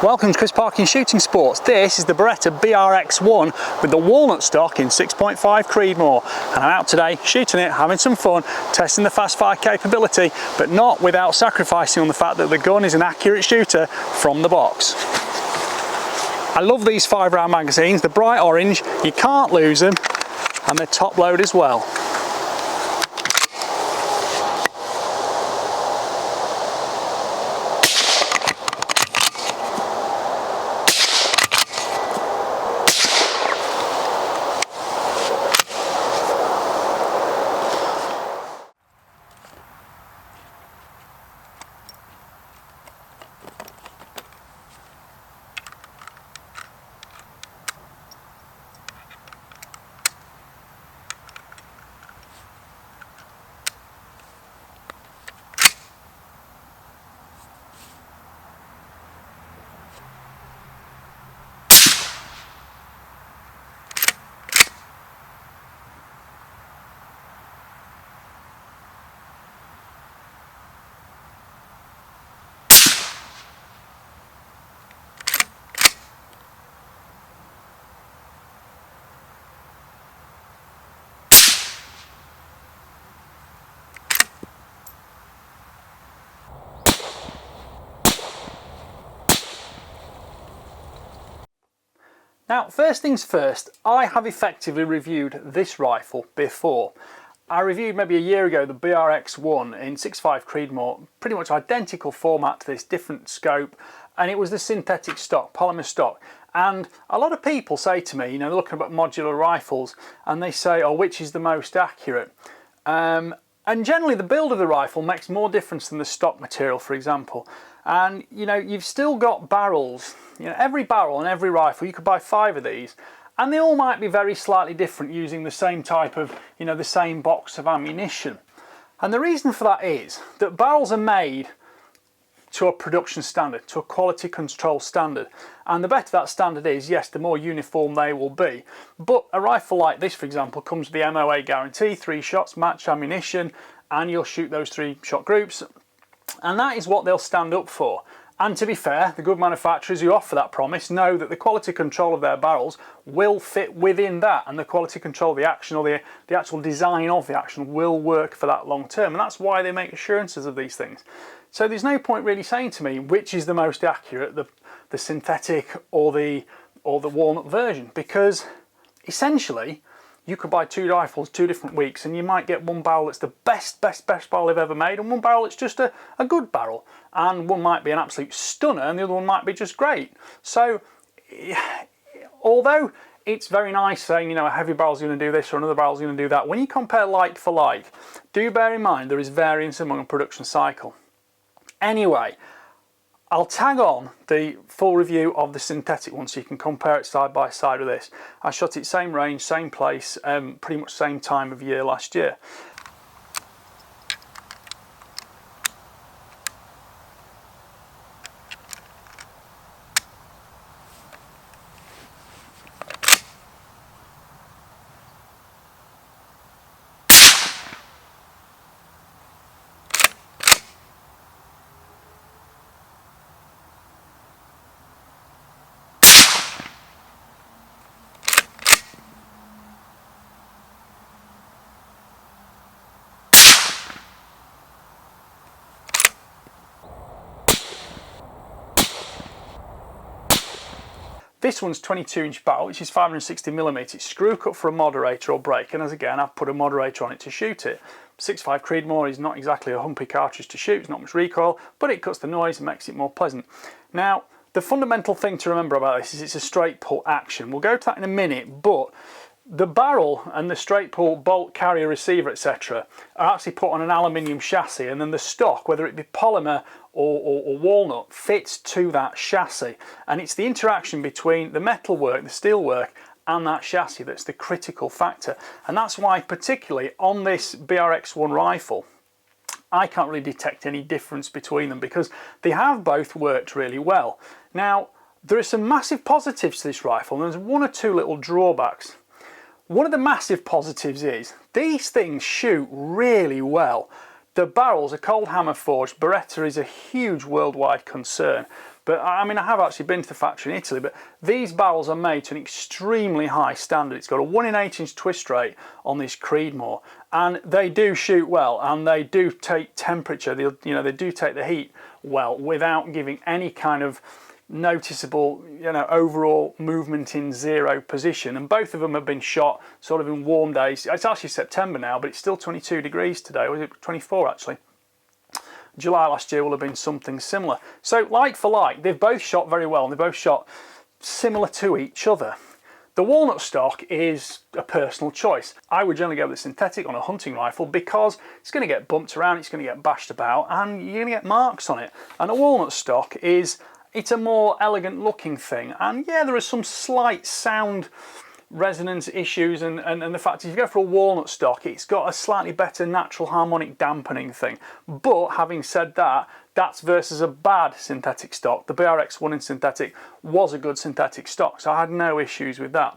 Welcome to Chris Parkin Shooting Sports. This is the Beretta BRX1 with the walnut stock in 6.5 Creedmoor, and I'm out today shooting it, having some fun, testing the fast fire capability, but not without sacrificing on the fact that the gun is an accurate shooter from the box. I love these 5-round magazines. They're bright orange, you can't lose them, and they're top load as well. Now, first things first, I have effectively reviewed this rifle before. I reviewed maybe a year ago the BRX1 in 6.5 Creedmoor, pretty much identical format to this, different scope, and it was the synthetic stock, polymer stock. And a lot of people say to me, you know, they're looking at modular rifles, and they say, oh, which is the most accurate? And generally the build of the rifle makes more difference than the stock material, for example. And you know, you've still got barrels, you know, every barrel on every rifle, you could buy 5 of these, and they all might be very slightly different using the same type of, you know, the same box of ammunition. And the reason for that is that barrels are made to a production standard, to a quality control standard, and the better that standard is, yes, the more uniform they will be. But a rifle like this, for example, comes with the MOA guarantee, 3 shots, match ammunition, and you'll shoot those 3 shot groups, and that is what they'll stand up for. And to be fair, the good manufacturers who offer that promise know that the quality control of their barrels will fit within that, and the quality control of the action, or the actual design of the action, will work for that long term, and that's why they make assurances of these things. So there's no point really saying to me which is the most accurate, the synthetic or the walnut version, because essentially you could buy 2 rifles 2 different weeks and you might get one barrel that's the best barrel they've ever made, and one barrel that's just a good barrel, and one might be an absolute stunner and the other one might be just great. So although it's very nice saying, you know, a heavy barrel's going to do this or another barrel's going to do that, when you compare like for like, do bear in mind there is variance among a production cycle. Anyway, I'll tag on the full review of the synthetic one so you can compare it side by side with this. I shot it same range, same place, pretty much same time of year last year. This one's 22-inch barrel, which is 560mm. It's screw cut for a moderator or brake, and as again, I've put a moderator on it to shoot it. 6.5 Creedmoor is not exactly a humpy cartridge to shoot, it's not much recoil, but it cuts the noise and makes it more pleasant. Now, the fundamental thing to remember about this is it's a straight pull action. We'll go to that in a minute, but the barrel and the straight pull bolt carrier receiver, etc., are actually put on an aluminium chassis, and then the stock, whether it be polymer or walnut, fits to that chassis, and it's the interaction between the metalwork, the steelwork, and that chassis that's the critical factor. And that's why, particularly on this BRX1 rifle, I can't really detect any difference between them, because they have both worked really well. Now, there are some massive positives to this rifle, and there's 1 or 2 little drawbacks. One of the massive positives is these things shoot really well. The barrels are cold hammer forged. Beretta is a huge worldwide concern. But I mean, I have actually been to the factory in Italy, but these barrels are made to an extremely high standard. It's got a 1 in 8 inch twist rate on this Creedmoor, and they do shoot well, and they do take temperature. They do take the heat well without giving any kind of noticeable, overall movement in zero position. And both of them have been shot sort of in warm days. It's actually September now, but it's still 22 degrees today. Or was it 24 actually? July last year will have been something similar. So like for like, they've both shot very well, and they've both shot similar to each other. The walnut stock is a personal choice. I would generally go with the synthetic on a hunting rifle because it's going to get bumped around, it's going to get bashed about, and you're going to get marks on it. And a walnut stock it's a more elegant looking thing. And yeah, there are some slight sound resonance issues, and the fact is, if you go for a walnut stock, it's got a slightly better natural harmonic dampening thing. But having said that, that's versus a bad synthetic stock. The BRX 1 in synthetic was a good synthetic stock, so I had no issues with that.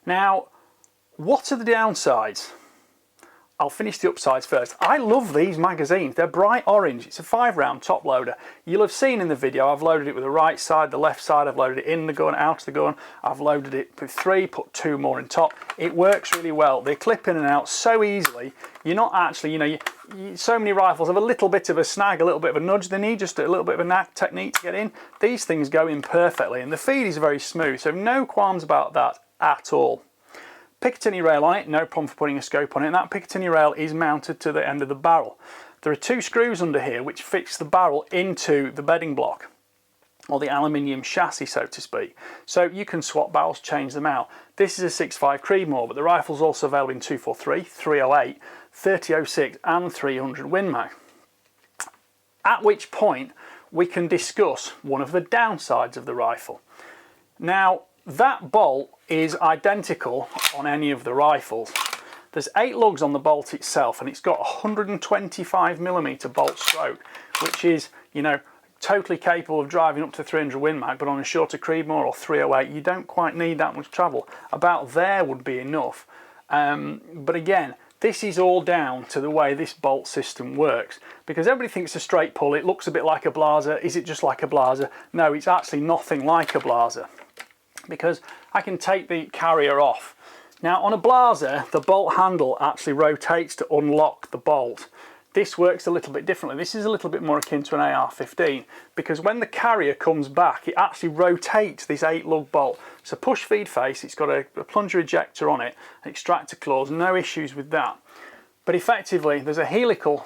Now, what are the downsides? I'll finish the upsides first. I love these magazines. They're bright orange. It's a 5-round top loader. You'll have seen in the video I've loaded it with the right side, the left side. I've loaded it in the gun, out of the gun. I've loaded it with 3, put 2 more in top. It works really well. They clip in and out so easily. You're not actually, so many rifles have a little bit of a snag, a little bit of a nudge. They need just a little bit of a nag technique to get in. These things go in perfectly, and the feed is very smooth, so no qualms about that at all. Picatinny rail on it, no problem for putting a scope on it, and that Picatinny rail is mounted to the end of the barrel. There are 2 screws under here which fix the barrel into the bedding block, or the aluminium chassis, so to speak. So you can swap barrels, change them out. This is a 6.5 Creedmoor, but the rifle's also available in 243, 308, 3006 and 300 Win Mag. At which point we can discuss one of the downsides of the rifle. Now, that bolt is identical on any of the rifles. There's 8 lugs on the bolt itself, and it's got 125mm bolt stroke, which is, totally capable of driving up to 300 Win Mag, but on a shorter Creedmoor or 308, you don't quite need that much travel. About there would be enough. But again, this is all down to the way this bolt system works, because everybody thinks it's a straight pull. It looks a bit like a blazer. Is it just like a blazer? No, it's actually nothing like a blazer, because I can take the carrier off. Now on a blazer, the bolt handle actually rotates to unlock the bolt. This works a little bit differently. This is a little bit more akin to an AR-15, because when the carrier comes back, it actually rotates this 8 lug bolt. It's a push feed face, it's got a plunger ejector on it, extractor claws, no issues with that. But effectively, there's a helical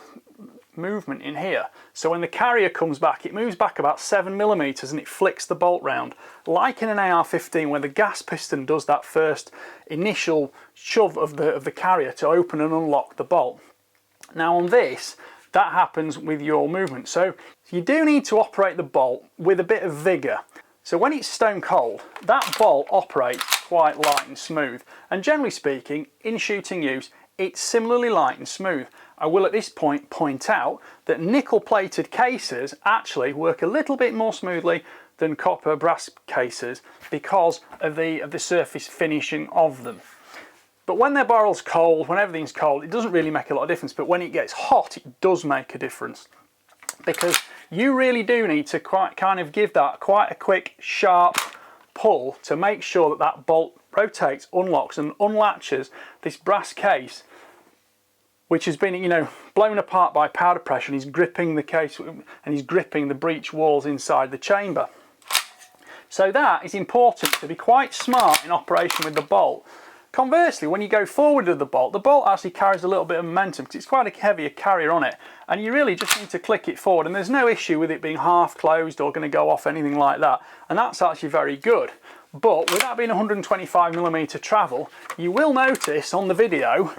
movement in here. So when the carrier comes back, it moves back about 7mm and it flicks the bolt round. Like in an AR-15, where the gas piston does that first initial shove of the carrier to open and unlock the bolt. Now on this, that happens with your movement. So you do need to operate the bolt with a bit of vigour. So when it's stone cold, that bolt operates quite light and smooth. And generally speaking, in shooting use, it's similarly light and smooth. I will at this point out that nickel plated cases actually work a little bit more smoothly than copper brass cases because of the surface finishing of them. But when their barrel's cold, when everything's cold, it doesn't really make a lot of difference. But when it gets hot, it does make a difference, because you really do need to kind of give that quite a quick, sharp pull to make sure that that bolt rotates, unlocks and unlatches this brass case, which has been, blown apart by powder pressure, and he's gripping the case and he's gripping the breech walls inside the chamber. So that is important, to be quite smart in operation with the bolt. Conversely, when you go forward with the bolt actually carries a little bit of momentum because it's quite a heavier carrier on it, and you really just need to click it forward, and there's no issue with it being half closed or going to go off, anything like that, and that's actually very good. But with that being 125mm travel, you will notice on the video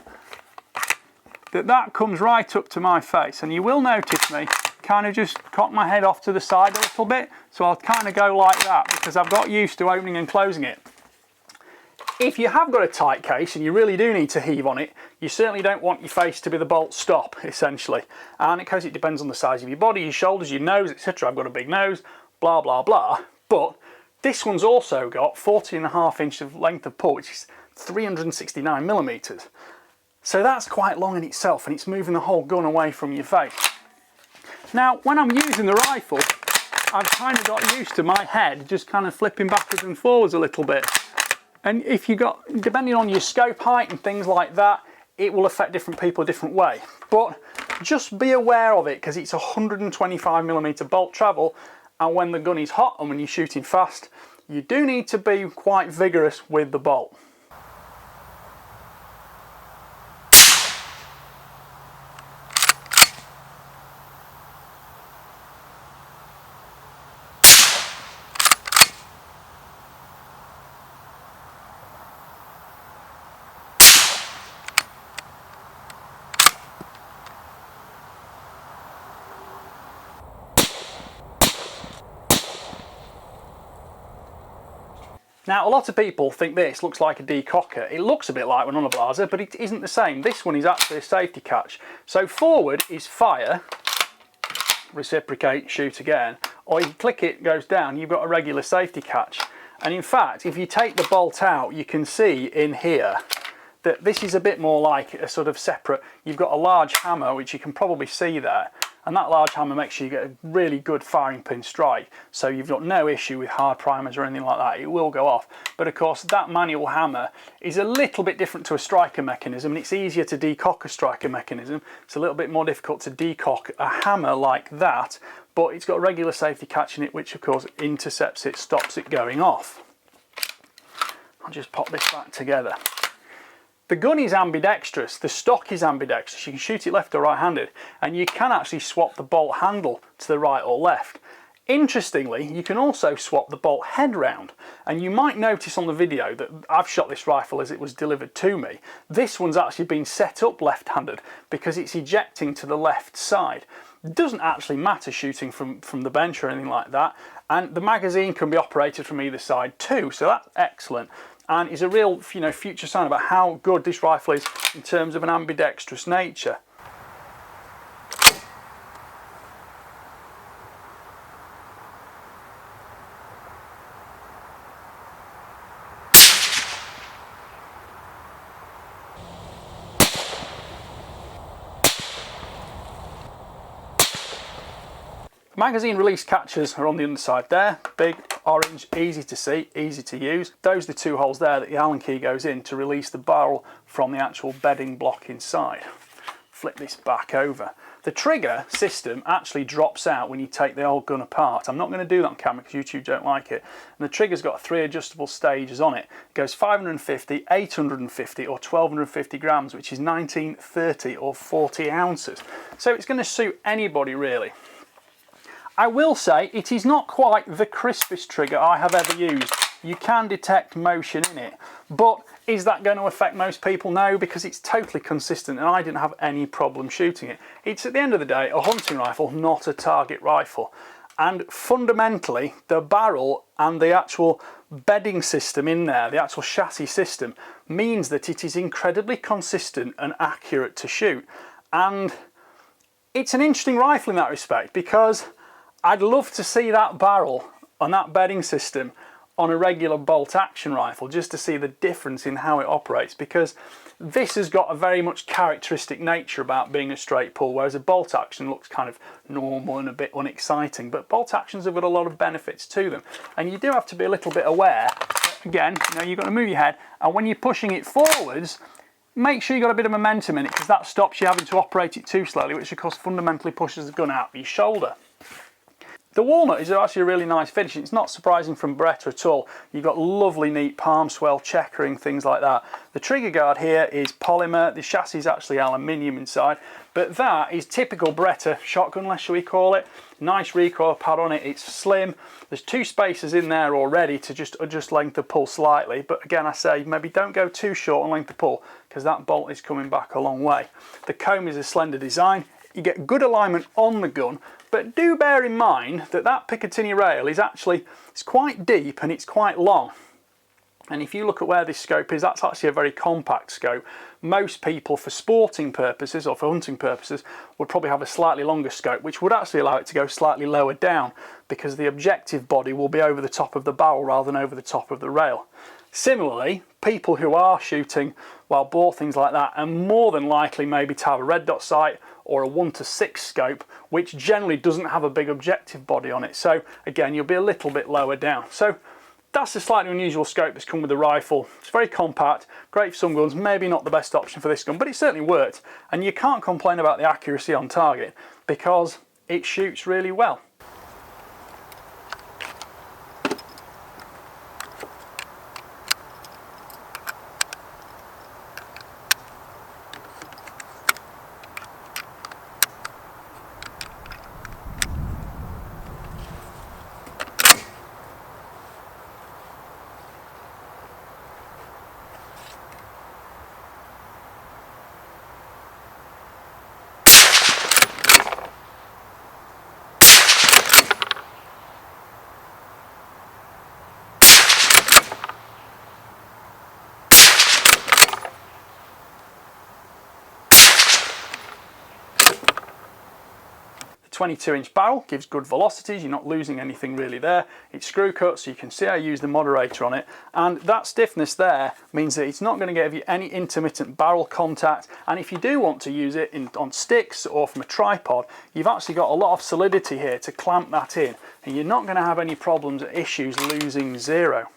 that that comes right up to my face, and you will notice me kind of just cock my head off to the side a little bit, so I'll kind of go like that because I've got used to opening and closing it. If you have got a tight case and you really do need to heave on it, you certainly don't want your face to be the bolt stop, essentially. And because it depends on the size of your body, your shoulders, your nose, etc. I've got a big nose, blah blah blah, but this one's also got 40.5 inches of length of pull, which is 369mm. So that's quite long in itself, and it's moving the whole gun away from your face. Now, when I'm using the rifle, I've kind of got used to my head just kind of flipping backwards and forwards a little bit. And if you got, depending on your scope height and things like that, it will affect different people a different way. But just be aware of it, because it's 125mm bolt travel, and when the gun is hot and when you're shooting fast, you do need to be quite vigorous with the bolt. Now, a lot of people think this looks like a decocker. It looks a bit like one on a blazer, but it isn't the same. This one is actually a safety catch. So forward is fire, reciprocate, shoot again, or you click it, goes down, you've got a regular safety catch. And in fact, if you take the bolt out, you can see in here that this is a bit more like a sort of separate, you've got a large hammer, which you can probably see there. And that large hammer makes sure you get a really good firing pin strike, so you've got no issue with hard primers or anything like that. It will go off. But of course, that manual hammer is a little bit different to a striker mechanism, and it's easier to decock a striker mechanism. It's a little bit more difficult to decock a hammer like that, but it's got a regular safety catch in it, which of course intercepts it, stops it going off. I'll just pop this back together. The gun is ambidextrous, the stock is ambidextrous, you can shoot it left or right-handed, and you can actually swap the bolt handle to the right or left. Interestingly, you can also swap the bolt head round, and you might notice on the video that I've shot this rifle as it was delivered to me. This one's actually been set up left-handed because it's ejecting to the left side. It doesn't actually matter shooting from the bench or anything like that, and the magazine can be operated from either side too, so that's excellent. And is a real, future sign about how good this rifle is in terms of an ambidextrous nature. Magazine release catches are on the underside there, big, orange, easy to see, easy to use. Those are the two holes there that the Allen key goes in to release the barrel from the actual bedding block inside. Flip this back over. The trigger system actually drops out when you take the old gun apart. I'm not going to do that on camera because YouTube don't like it. And the trigger's got 3 adjustable stages on it. It goes 550, 850 or 1250 grams, which is 19, 30 or 40 ounces. So it's going to suit anybody really. I will say it is not quite the crispest trigger I have ever used. You can detect motion in it, but is that going to affect most people? No, because it's totally consistent and I didn't have any problem shooting it. It's at the end of the day a hunting rifle, not a target rifle. And fundamentally, the barrel and the actual bedding system in there, the actual chassis system, means that it is incredibly consistent and accurate to shoot. And it's an interesting rifle in that respect, because I'd love to see that barrel and that bedding system on a regular bolt action rifle, just to see the difference in how it operates, because this has got a very much characteristic nature about being a straight pull, whereas a bolt action looks kind of normal and a bit unexciting. But bolt actions have got a lot of benefits to them, and you do have to be a little bit aware. Again, you've got to move your head, and when you're pushing it forwards, make sure you've got a bit of momentum in it, because that stops you having to operate it too slowly, which of course fundamentally pushes the gun out of your shoulder. The walnut is actually a really nice finish. It's not surprising from Beretta at all. You've got lovely neat palm swell checkering, things like that. The trigger guard here is polymer. The chassis is actually aluminium inside, but that is typical Beretta shotgunless, shall we call it. Nice recoil pad on it. It's slim. There's 2 spacers in there already to just adjust length of pull slightly, but again, I say maybe don't go too short on length of pull because that bolt is coming back a long way. The comb is a slender design. You get good alignment on the gun, but do bear in mind that that Picatinny rail is actually, it's quite deep and it's quite long. And if you look at where this scope is, that's actually a very compact scope. Most people, for sporting purposes or for hunting purposes, would probably have a slightly longer scope, which would actually allow it to go slightly lower down because the objective body will be over the top of the barrel rather than over the top of the rail. Similarly, people who are shooting wild boar, things like that, are more than likely maybe to have a red dot sight or a 1:6 scope, which generally doesn't have a big objective body on it. So again, you'll be a little bit lower down. So that's a slightly unusual scope that's come with the rifle. It's very compact, great for some guns, maybe not the best option for this gun, but it certainly worked. And you can't complain about the accuracy on target because it shoots really well. The 22-inch barrel gives good velocities, you're not losing anything really there. It's screw cut, so you can see I use the moderator on it, and that stiffness there means that it's not going to give you any intermittent barrel contact, and if you do want to use it on sticks or from a tripod, you've actually got a lot of solidity here to clamp that in, and you're not going to have any problems or issues losing zero.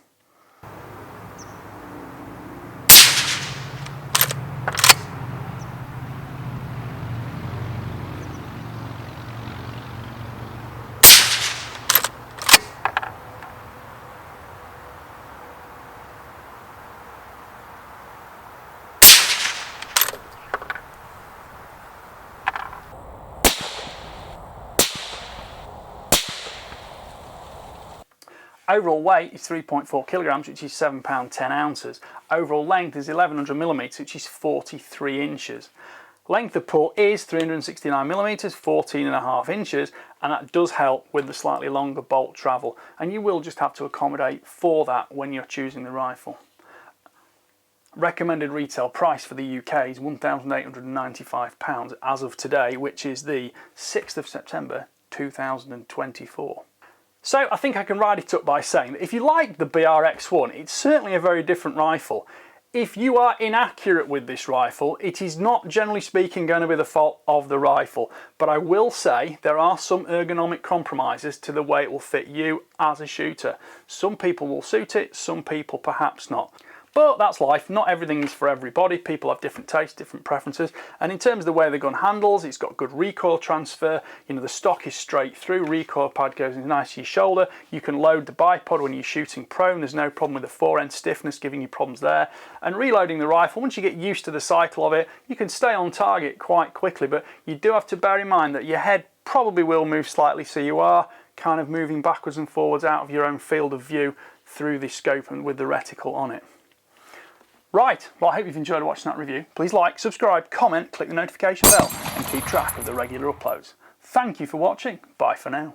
Overall weight is 3.4 kilograms, which is £7 10 ounces. Overall length is 1100 millimeters, which is 43 inches. Length of pull is 369 millimeters, 14.5 inches, and that does help with the slightly longer bolt travel. And you will just have to accommodate for that when you're choosing the rifle. Recommended retail price for the UK is £1,895 as of today, which is the 6th of September 2024. So I think I can write it up by saying that if you like the BRX1, it's certainly a very different rifle. If you are inaccurate with this rifle, it is not, generally speaking, going to be the fault of the rifle. But I will say there are some ergonomic compromises to the way it will fit you as a shooter. Some people will suit it, some people perhaps not. But that's life, not everything is for everybody. People have different tastes, different preferences. And in terms of the way the gun handles, it's got good recoil transfer. You know, the stock is straight through, recoil pad goes in nice to your shoulder. You can load the bipod when you're shooting prone. There's no problem with the fore-end stiffness giving you problems there. And reloading the rifle, once you get used to the cycle of it, you can stay on target quite quickly. But you do have to bear in mind that your head probably will move slightly, so you are kind of moving backwards and forwards out of your own field of view through the scope and with the reticle on it. Right, well, I hope you've enjoyed watching that review. Please like, subscribe, comment, click the notification bell and keep track of the regular uploads. Thank you for watching. Bye for now.